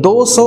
200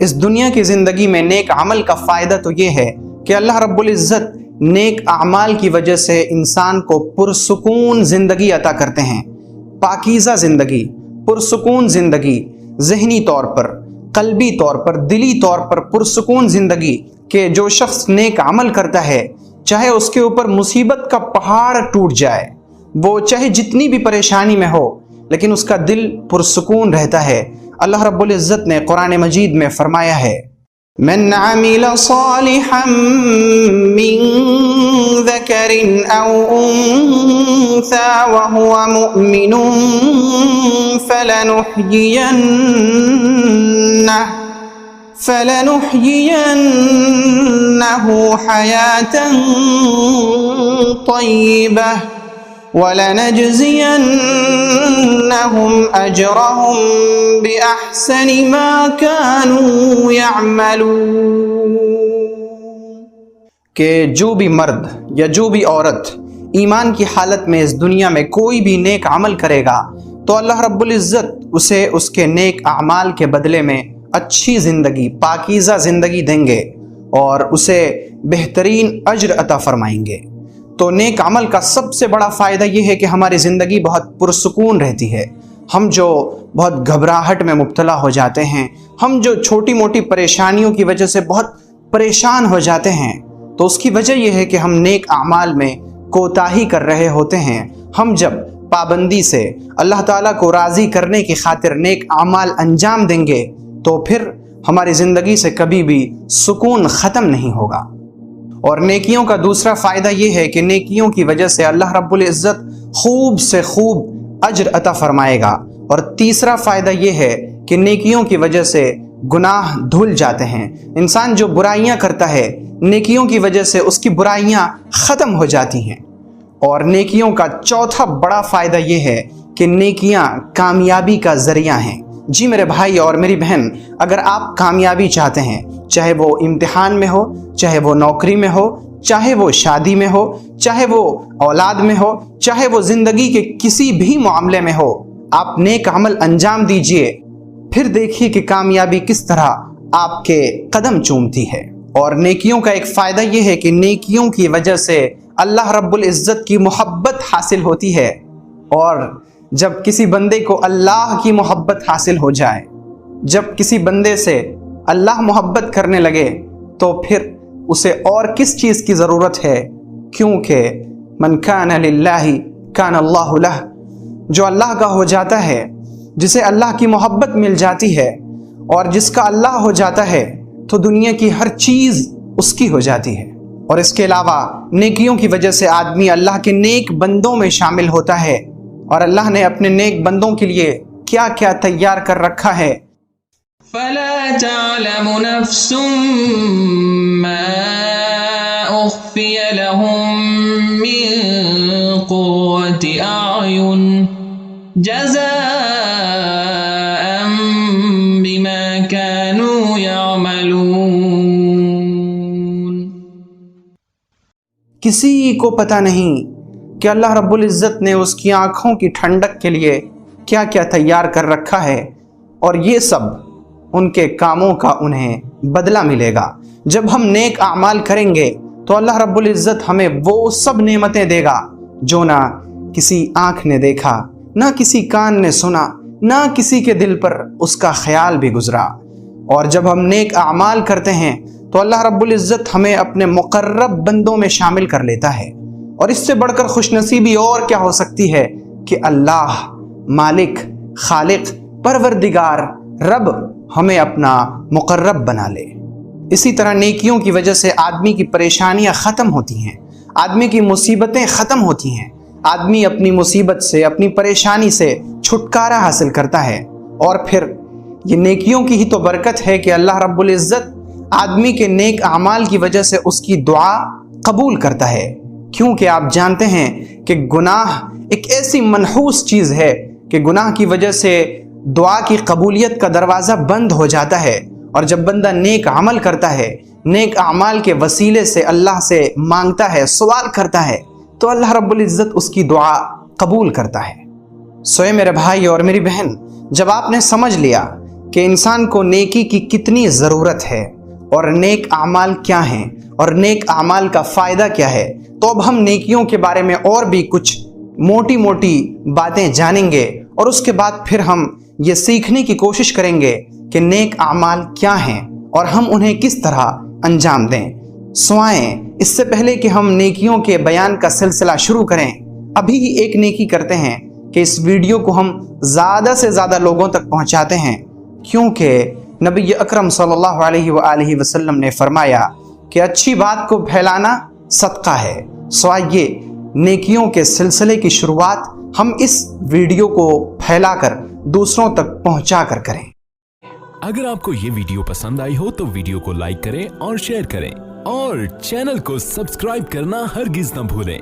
اس دنیا کی زندگی میں نیک عمل کا فائدہ تو یہ ہے کہ اللہ رب العزت نیک اعمال کی وجہ سے انسان کو پرسکون زندگی عطا کرتے ہیں، پاکیزہ زندگی، پرسکون زندگی، ذہنی طور پر، قلبی طور پر، دلی طور پر پرسکون زندگی کہ جو شخص نیک عمل کرتا ہے چاہے اس کے اوپر مصیبت کا پہاڑ ٹوٹ جائے، وہ چاہے جتنی بھی پریشانی میں ہو لیکن اس کا دل پرسکون رہتا ہے۔ اللہ رب العزت نے قرآن مجید میں فرمایا ہے، من عمل صالحا من ذکر او انثى وهو مؤمن فلنحيينه حياة طيبة وَلَنَجْزِيَنَّهُمْ أَجْرَهُمْ بِأَحْسَنِ مَا كَانُوا يَعْمَلُونَ کہ جو بھی مرد یا جو بھی عورت ایمان کی حالت میں اس دنیا میں کوئی بھی نیک عمل کرے گا تو اللہ رب العزت اسے اس کے نیک اعمال کے بدلے میں اچھی زندگی، پاکیزہ زندگی دیں گے اور اسے بہترین اجر عطا فرمائیں گے۔ تو نیک عمل کا سب سے بڑا فائدہ یہ ہے کہ ہماری زندگی بہت پرسکون رہتی ہے۔ ہم جو بہت گھبراہٹ میں مبتلا ہو جاتے ہیں، ہم جو چھوٹی موٹی پریشانیوں کی وجہ سے بہت پریشان ہو جاتے ہیں، تو اس کی وجہ یہ ہے کہ ہم نیک اعمال میں کوتاہی کر رہے ہوتے ہیں۔ ہم جب پابندی سے اللہ تعالیٰ کو راضی کرنے کی خاطر نیک اعمال انجام دیں گے تو پھر ہماری زندگی سے کبھی بھی سکون ختم نہیں ہوگا۔ اور نیکیوں کا دوسرا فائدہ یہ ہے کہ نیکیوں کی وجہ سے اللہ رب العزت خوب سے خوب اجر عطا فرمائے گا۔ اور تیسرا فائدہ یہ ہے کہ نیکیوں کی وجہ سے گناہ دھل جاتے ہیں۔ انسان جو برائیاں کرتا ہے نیکیوں کی وجہ سے اس کی برائیاں ختم ہو جاتی ہیں۔ اور نیکیوں کا چوتھا بڑا فائدہ یہ ہے کہ نیکیاں کامیابی کا ذریعہ ہیں۔ جی میرے بھائی اور میری بہن، اگر آپ کامیابی چاہتے ہیں، چاہے وہ امتحان میں ہو، چاہے وہ نوکری میں ہو، چاہے وہ شادی میں ہو، چاہے وہ اولاد میں ہو، چاہے وہ زندگی کے کسی بھی معاملے میں ہو، آپ نیک عمل انجام دیجئے، پھر دیکھیے کہ کامیابی کس طرح آپ کے قدم چومتی ہے۔ اور نیکیوں کا ایک فائدہ یہ ہے کہ نیکیوں کی وجہ سے اللہ رب العزت کی محبت حاصل ہوتی ہے۔ اور جب کسی بندے کو اللہ کی محبت حاصل ہو جائے، جب کسی بندے سے اللہ محبت کرنے لگے تو پھر اسے اور کس چیز کی ضرورت ہے، کیونکہ من کان للہ کان اللہ لہ، جو اللہ کا ہو جاتا ہے، جسے اللہ کی محبت مل جاتی ہے اور جس کا اللہ ہو جاتا ہے تو دنیا کی ہر چیز اس کی ہو جاتی ہے۔ اور اس کے علاوہ نیکیوں کی وجہ سے آدمی اللہ کے نیک بندوں میں شامل ہوتا ہے، اور اللہ نے اپنے نیک بندوں کے لیے کیا کیا تیار کر رکھا ہے۔ فَلَا تَعْلَمُ نَفْسٌ مَّا أُخْفِيَ لَهُم مِّن قُرَّةِ أَعْيُنٍ جَزَاءً بِمَا كَانُوا يَعْمَلُونَ۔ کسی کو پتہ نہیں کہ اللہ رب العزت نے اس کی آنکھوں کی ٹھنڈک کے لیے کیا کیا تیار کر رکھا ہے، اور یہ سب ان کے کاموں کا انہیں بدلہ ملے گا۔ جب ہم نیک اعمال کریں گے تو اللہ رب العزت ہمیں وہ سب نعمتیں دے گا جو نہ کسی آنکھ نے دیکھا، نہ کسی کان نے سنا، نہ کسی کے دل پر اس کا خیال بھی گزرا۔ اور جب ہم نیک اعمال کرتے ہیں تو اللہ رب العزت ہمیں اپنے مقرب بندوں میں شامل کر لیتا ہے۔ اور اس سے بڑھ کر خوش نصیبی اور کیا ہو سکتی ہے کہ اللہ مالک، خالق، پروردگار، رب ہمیں اپنا مقرب بنا لے۔ اسی طرح نیکیوں کی وجہ سے آدمی کی پریشانیاں ختم ہوتی ہیں، آدمی کی مصیبتیں ختم ہوتی ہیں، آدمی اپنی مصیبت سے، اپنی پریشانی سے چھٹکارا حاصل کرتا ہے۔ اور پھر یہ نیکیوں کی ہی تو برکت ہے کہ اللہ رب العزت آدمی کے نیک اعمال کی وجہ سے اس کی دعا قبول کرتا ہے، کیونکہ آپ جانتے ہیں کہ گناہ ایک ایسی منحوس چیز ہے کہ گناہ کی وجہ سے دعا کی قبولیت کا دروازہ بند ہو جاتا ہے۔ اور جب بندہ نیک عمل کرتا ہے، نیک اعمال کے وسیلے سے اللہ سے مانگتا ہے، سوال کرتا ہے، تو اللہ رب العزت اس کی دعا قبول کرتا ہے۔ سوئے میرے بھائی اور میری بہن، جب آپ نے سمجھ لیا کہ انسان کو نیکی کی کتنی ضرورت ہے اور نیک اعمال کیا ہیں اور نیک اعمال کا فائدہ کیا ہے، تو اب ہم نیکیوں کے بارے میں اور بھی کچھ موٹی موٹی باتیں جانیں گے، اور اس کے بعد پھر ہم یہ سیکھنے کی کوشش کریں گے کہ نیک اعمال کیا ہیں اور ہم انہیں کس طرح انجام دیں۔ سوائیں اس سے پہلے کہ ہم نیکیوں کے بیان کا سلسلہ شروع کریں، ابھی ہی ایک نیکی کرتے ہیں کہ اس ویڈیو کو ہم زیادہ سے زیادہ لوگوں تک پہنچاتے ہیں، کیونکہ نبی اکرم صلی اللہ علیہ وآلہ وسلم نے فرمایا کہ اچھی بات کو پھیلانا صدقہ ہے۔ سو آئیے نیکیوں کے سلسلے کی شروعات ہم اس ویڈیو کو پھیلا کر دوسروں تک پہنچا کر کریں۔ اگر آپ کو یہ ویڈیو پسند آئی ہو تو ویڈیو کو لائک کریں اور شیئر کریں، اور چینل کو سبسکرائب کرنا ہرگز نہ بھولیں۔